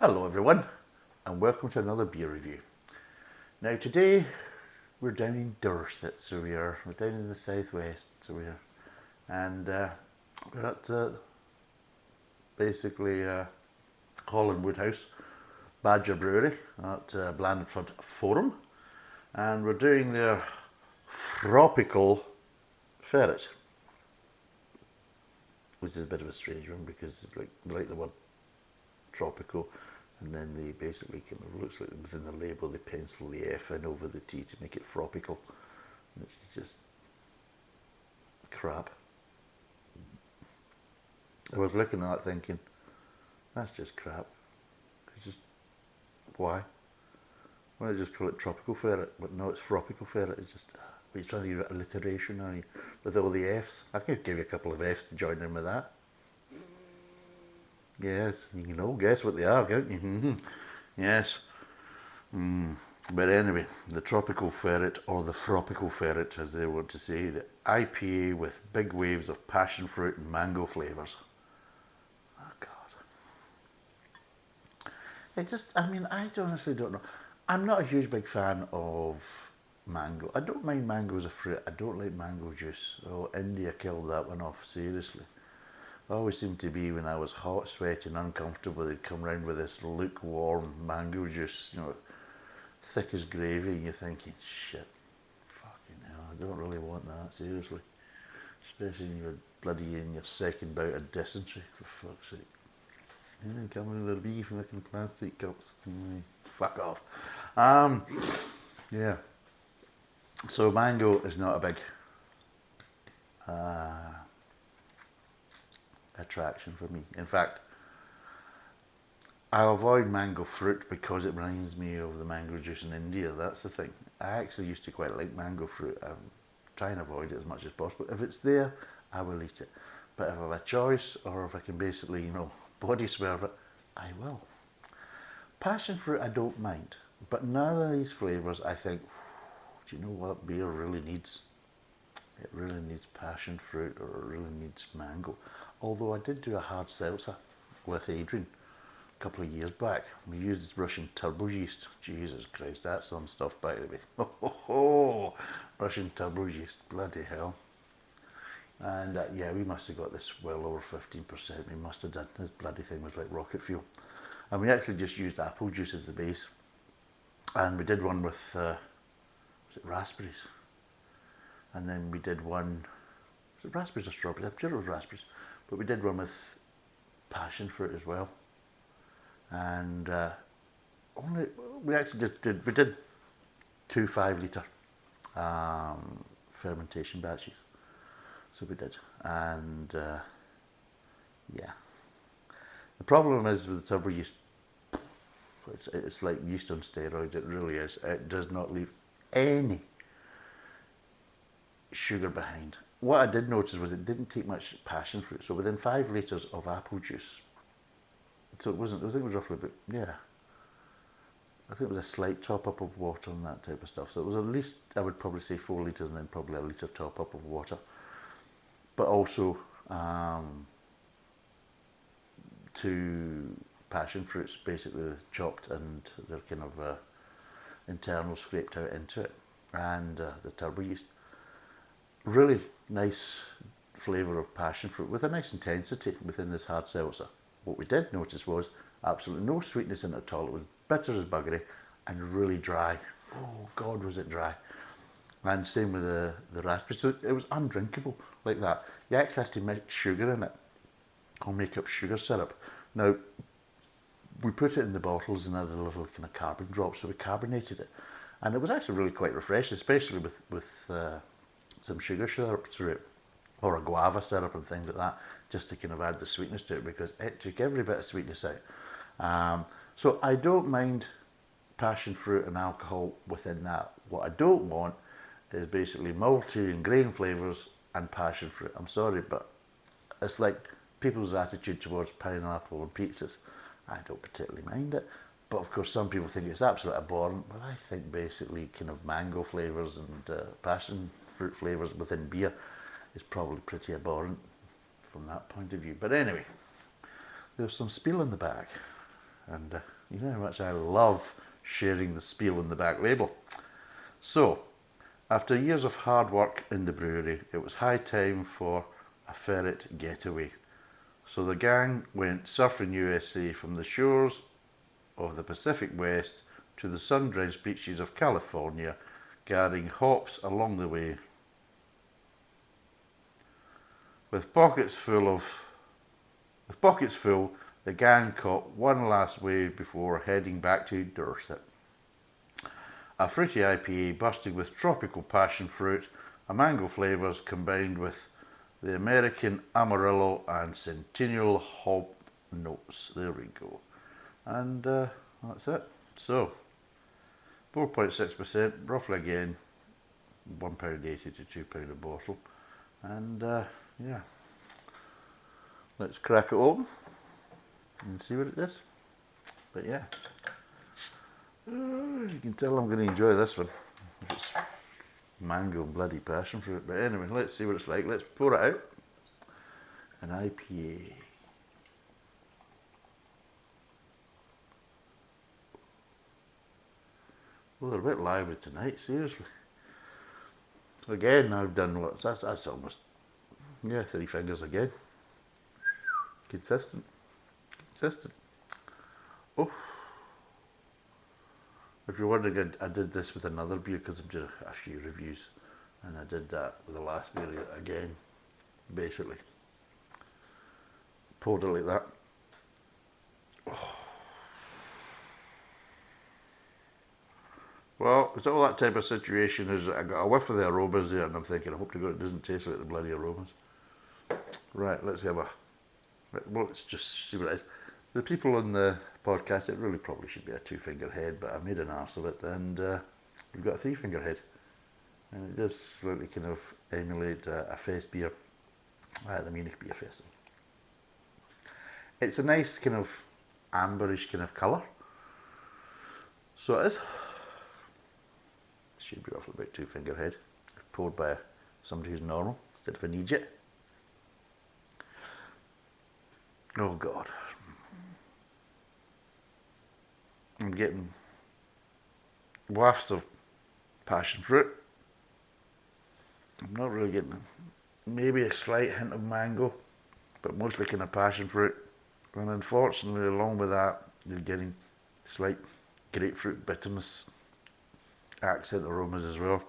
Hello everyone, and welcome to another beer review. Now today we're down in Dorset, so we're down in the southwest, so we're at basically Holland Woodhouse, Badger Brewery at Blandford Forum, and we're doing their Fropical Ferret, which is a bit of a strange one because it's like the word tropical, and then they basically kind of looks like within the label they pencil the F in over the T to make it Fropical, which is just crap. I was looking at that thinking, that's just crap. It's just, why? Why don't I just call it Tropical Ferret? But no, it's Fropical Ferret. It's just, you're trying to use alliteration, are you? With all the F's. I could give you a couple of F's to join in with that. Yes, you can all guess what they are, can't you? Yes. But anyway, the Tropical Ferret, or the Fropical Ferret as they want to say, the IPA with big waves of passion fruit and mango flavours. Oh God. It just, I mean, I honestly don't know. I'm not a huge big fan of mango. I don't mind mango as a fruit. I don't like mango juice. Oh, India killed that one off, seriously. Always seemed to be when I was hot, sweaty and uncomfortable, they'd come round with this lukewarm mango juice, you know, thick as gravy, and you're thinking, shit, fucking hell, I don't really want that, seriously. Especially when you're bloody in your second bout of dysentery, for fuck's sake. Yeah, come in with a wee fucking plastic cups. Fuck off. Yeah. So mango is not a big attraction for me. In fact, I avoid mango fruit because it reminds me of the mango juice in India. That's the thing. I actually used to quite like mango fruit. I try and avoid it as much as possible. If it's there, I will eat it. But if I have a choice, or if I can basically, you know, body swerve it, I will. Passion fruit, I don't mind. But none of these flavours, I think, do you know what beer really needs? It really needs passion fruit, or it really needs mango. Although I did do a hard seltzer with Adrian a couple of years back. We used Russian turbo yeast. Jesus Christ, that's some stuff, by the way. Russian turbo yeast, bloody hell. And yeah, we must have got this well over 15%. We must have done. This bloody thing was like rocket fuel. And we actually just used apple juice as the base. And we did one with, was it raspberries? And then we did one, was it raspberries or strawberries? I'm sure it was raspberries. But we did one with passion fruit as well. And we actually we did 2 5-litre fermentation batches. So we did. And yeah. The problem is with the turbo yeast, it's like yeast on steroids, it really is. It does not leave any sugar behind. What I did notice was it didn't take much passion fruit. So within 5 litres of apple juice, so it wasn't, I think it was roughly about, yeah, I think it was a slight top up of water and that type of stuff. So it was at least, I would probably say 4 litres and then probably a litre top up of water. But also 2 passion fruits basically chopped and they're kind of internal scraped out into it. And the turbo yeast. Really nice flavour of passion fruit with a nice intensity within this hard seltzer. What we did notice was absolutely no sweetness in it at all. It was bitter as buggery and really dry. Oh God, was it dry. And same with the raspberries. So it was undrinkable like that. You actually have to mix sugar in it or make up sugar syrup. Now, we put it in the bottles and added a little kind of carbon drops, so we carbonated it. And it was actually really quite refreshing, especially with some sugar syrup through it, or a guava syrup and things like that, just to kind of add the sweetness to it, because it took every bit of sweetness out. So I don't mind passion fruit and alcohol within that. What I don't want is basically malty and grain flavours and passion fruit. I'm sorry, but it's like people's attitude towards pineapple and pizzas. I don't particularly mind it, but of course some people think it's absolutely abhorrent. But I think basically kind of mango flavours and passion fruit flavours within beer is probably pretty abhorrent from that point of view. But anyway, there's some spiel in the bag, and You know how much I love sharing the spiel in the back label. So, after years of hard work in the brewery, it was high time for a Ferret getaway. So the gang went surfing USA from the shores of the Pacific West to the sun-drenched beaches of California, carrying hops along the way. With pockets full, the gang caught one last wave before heading back to Dorset. A fruity IPA bursting with tropical passion fruit and mango flavours combined with the American Amarillo and Centennial hop notes. There we go. And that's it. So, 4.6%, roughly again, £1.80 to £2 a bottle. And yeah, let's crack it open and see what it is. But yeah, you can tell I'm going to enjoy this one. It's mango and bloody passion fruit. But anyway, let's see what it's like. Let's pour it out. An IPA. Well, they're a bit lively tonight, seriously. Again, I've done what? That's almost, yeah, 3 fingers again. Consistent. Oh. If you're wondering, I did this with another beer because I'm doing a few reviews. And I did that with the last beer again, basically. Poured it like that. Oh. Well, it's all that type of situation. Is I got a whiff of the aromas there, and I'm thinking, I hope to God it doesn't taste like the bloody aromas. Right, let's have a. Well, let's just see what it is. The people on the podcast, it really probably should be a 2-finger head, but I made an arse of it, and we've got a 3-finger head, and it does slightly kind of emulate a fest beer at the Munich Beer Festival. It's a nice kind of amberish kind of colour. So it is. Should be roughly about 2-finger head. Poured by somebody who's normal instead of an idiot. Oh God. I'm getting wafts of passion fruit. I'm not really getting maybe a slight hint of mango, but mostly kind of passion fruit. And unfortunately, along with that, you're getting slight grapefruit bitterness, accent aromas as well.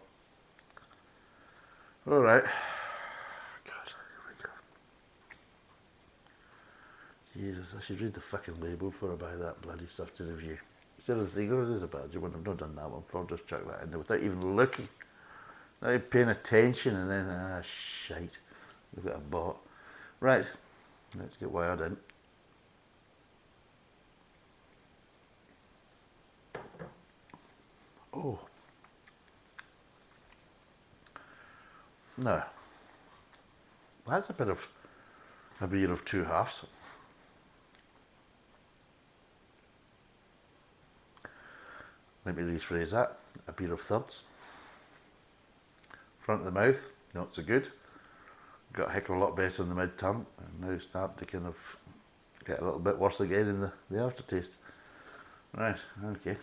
Alright. God, here we go. Jesus, I should read the fucking label before I buy that bloody stuff to review. Instead of thinking, oh, this is a Badger one, I've not done that one before, I'll just chuck that in there without even looking, without even paying attention, and then, shite, look what I bought. Right, let's get wired in. Oh. No. That's a bit of a beer of 2 halves. Let me rephrase that. A beer of thirds. Front of the mouth, not so good. Got a heck of a lot better in the mid-tongue, and now starting to kind of get a little bit worse again in the aftertaste. Right, okay.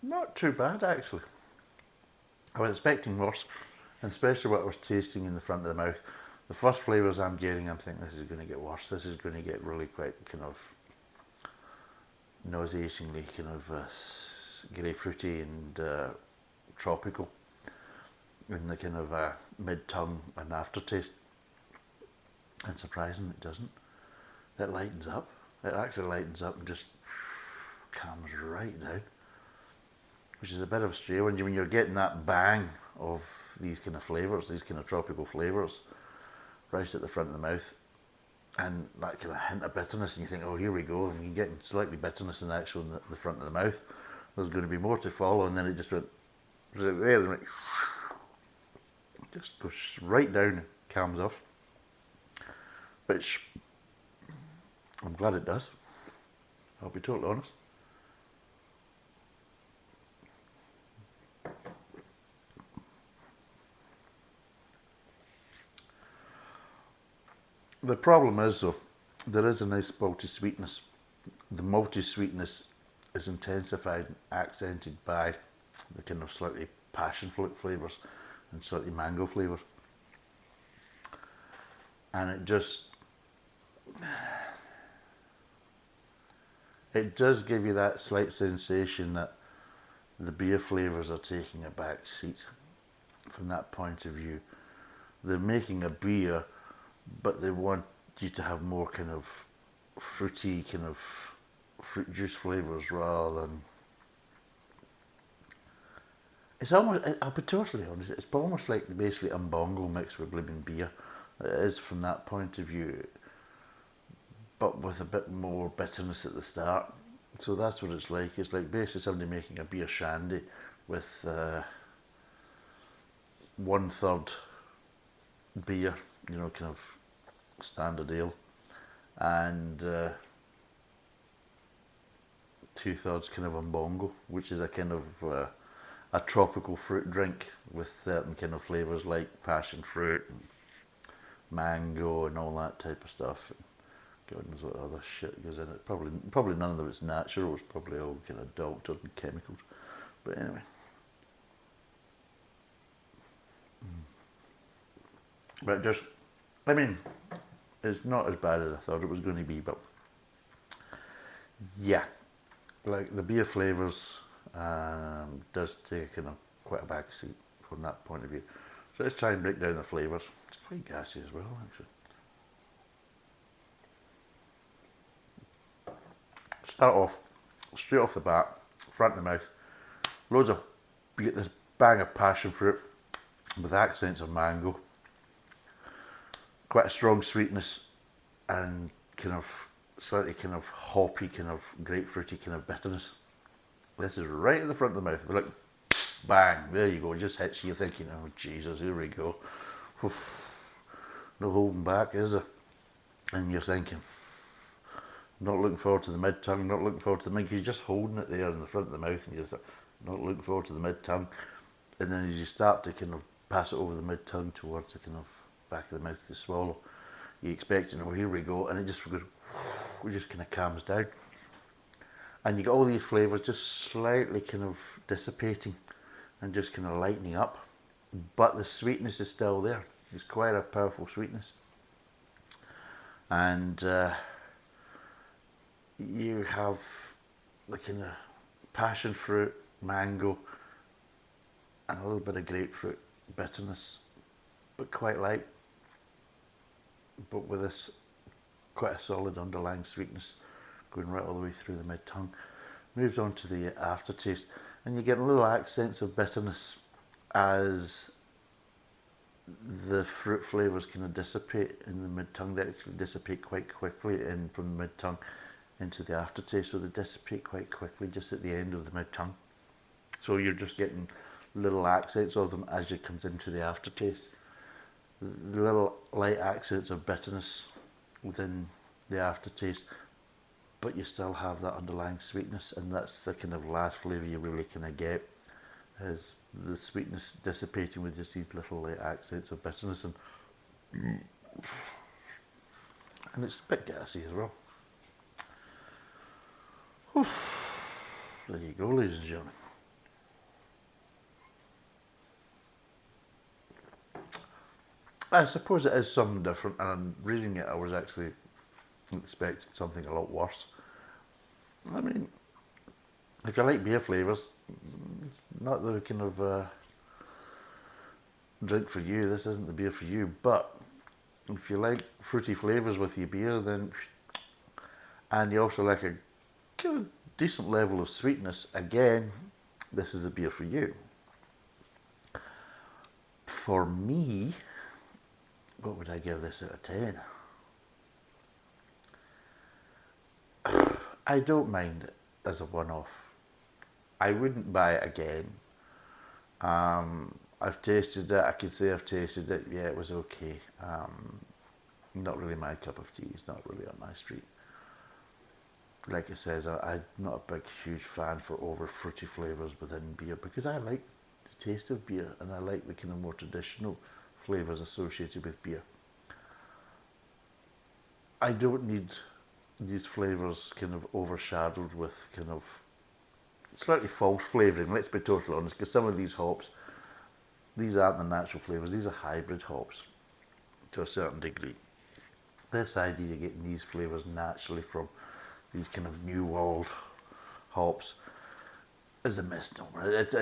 Not too bad, actually. I was expecting worse, and especially what I was tasting in the front of the mouth. The first flavours I'm getting, I'm thinking this is going to get worse. This is going to get really quite kind of nauseatingly kind of grapefruity and tropical in the kind of mid-tongue and aftertaste. And surprisingly, it doesn't. It lightens up. It actually lightens up and just calms right down. Which is a bit of a stray when you're getting that bang of these kind of flavours, these kind of tropical flavours, right at the front of the mouth, and that kind of hint of bitterness, and you think, oh, here we go, and you're getting slightly bitterness in the front of the mouth. There's going to be more to follow, and then it just went right there, and it just goes right down and calms off. Which I'm glad it does. I'll be totally honest. The problem is though, there is a nice malty sweetness. The malty sweetness is intensified and accented by the kind of slightly passion fruit flavours and slightly mango flavours. And it does give you that slight sensation that the beer flavours are taking a back seat from that point of view. They're making a beer, but they want you to have more kind of fruity, kind of fruit juice flavours rather than. It's almost, I'll be totally honest, it's almost like basically Umbongo mixed with blooming beer. It is from that point of view, but with a bit more bitterness at the start. So that's what it's like. It's like basically somebody making a beer shandy with 1/3 beer, you know, kind of standard ale, and 2/3 kind of Umbongo, which is a kind of a tropical fruit drink with certain kind of flavours like passion fruit and mango and all that type of stuff. God knows what other shit goes in it. Probably none of it's natural. It's probably all kind of doctored and chemicals. But anyway. But just, I mean, it's not as bad as I thought it was going to be, but yeah, like the beer flavours does take kind of quite a back seat from that point of view. So let's try and break down the flavours. It's quite gassy as well, actually. Start off, straight off the bat, front of the mouth, loads of, you get this bang of passion fruit with accents of mango, quite a strong sweetness and kind of slightly kind of hoppy, kind of grapefruity kind of bitterness. This is right at the front of the mouth, like bang, there you go, it just hits you, you're thinking, oh Jesus, here we go. Oof. No holding back, is there? And you're thinking, not looking forward to the mid-tongue, not looking forward to the mid, you're just holding it there in the front of the mouth and you're not looking forward to the mid-tongue. And then as you start to kind of pass it over the mid-tongue towards the kind of back of the mouth to swallow, you expect, oh here we go, and it just goes, it just kind of calms down. And you get all these flavours just slightly kind of dissipating and just kind of lightening up. But the sweetness is still there. It's quite a powerful sweetness. And you have the kind of passion fruit, mango, and a little bit of grapefruit bitterness, but quite light, but with this quite a solid underlying sweetness going right all the way through the mid-tongue. Moves on to the aftertaste, and you get little accents of bitterness as the fruit flavours kind of dissipate in the mid-tongue. They actually dissipate quite quickly in from the mid-tongue into the aftertaste, so they dissipate quite quickly just at the end of the mid-tongue. So you're just getting little accents of them as it comes into the aftertaste. The little light accents of bitterness within the aftertaste, but you still have that underlying sweetness, and that's the kind of last flavour you really kind of get, is the sweetness dissipating with just these little light accents of bitterness, and it's a bit gassy as well. Whew. There you go, ladies and gentlemen. I suppose it is something different, and reading it I was actually expecting something a lot worse. I mean, if you like beer flavours, not the kind of drink for you, this isn't the beer for you, but if you like fruity flavours with your beer, then, and you also like a kind of decent level of sweetness, again, this is the beer for you. For me, what would I give this out of 10? I don't mind it as a one-off. I wouldn't buy it again. I've tasted it, I can say I've tasted it, yeah, it was okay. Not really my cup of tea, it's not really up my street. Like I says, I'm not a big, huge fan for over fruity flavours within beer, because I like the taste of beer, and I like the kind of more traditional flavours associated with beer. I don't need these flavours kind of overshadowed with kind of slightly false flavouring, let's be totally honest, because some of these hops, these aren't the natural flavours, these are hybrid hops to a certain degree. This idea of getting these flavours naturally from these kind of New World hops is a misnomer. It's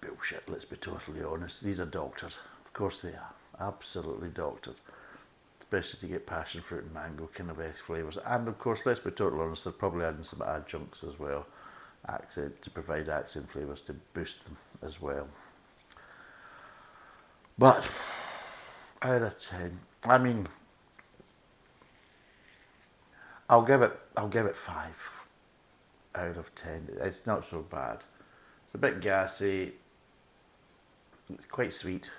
bullshit, let's be totally honest. These are doctored. Of course they are. Absolutely doctored. Especially to get passion fruit and mango kind of flavours. And of course, let's be totally honest, they're probably adding some adjuncts as well. To provide accent flavours to boost them as well. But out of 10, I mean, I'll give it 5 out of 10. It's not so bad. It's a bit gassy. It's quite sweet,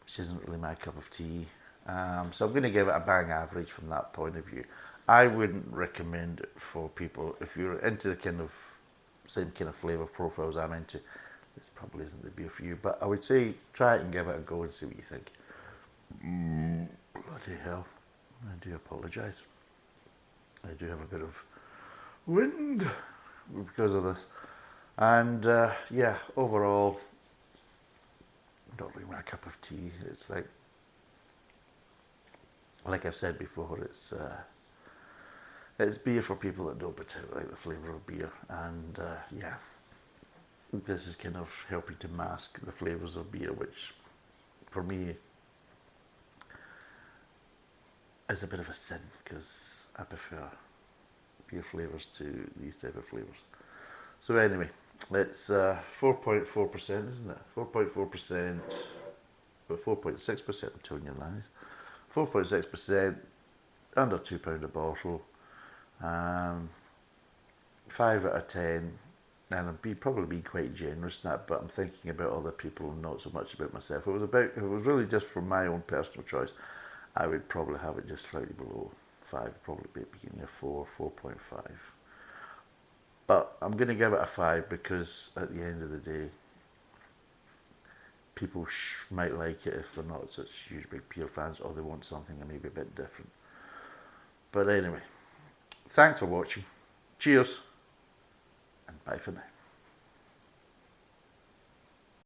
which isn't really my cup of tea. So I'm going to give it a bang average from that point of view. I wouldn't recommend it for people if you're into the kind of same kind of flavour profiles I'm into. This probably isn't the beer for you, but I would say try it and give it a go and see what you think. Bloody hell, I do apologise. I do have a bit of wind because of this. And yeah, overall, not really my cup of tea. It's like I've said before, it's beer for people that don't particularly like the flavour of beer. And yeah, this is kind of helping to mask the flavours of beer, which for me is a bit of a sin because I prefer beer flavours to these type of flavours. So anyway, it's 4.4%, isn't it? 4.4%, but 4.6%, I'm telling you lies. 4.6%, under £2 a bottle, 5 out of 10, and I'm probably being quite generous in that, but I'm thinking about other people and not so much about myself. If it was really just for my own personal choice, I would probably have it just slightly below 5, probably be beginning of 4.5. But I'm going to give it a 5 because at the end of the day, people might like it if they're not such huge big beer fans, or they want something maybe a bit different. But anyway, thanks for watching. Cheers, and bye for now.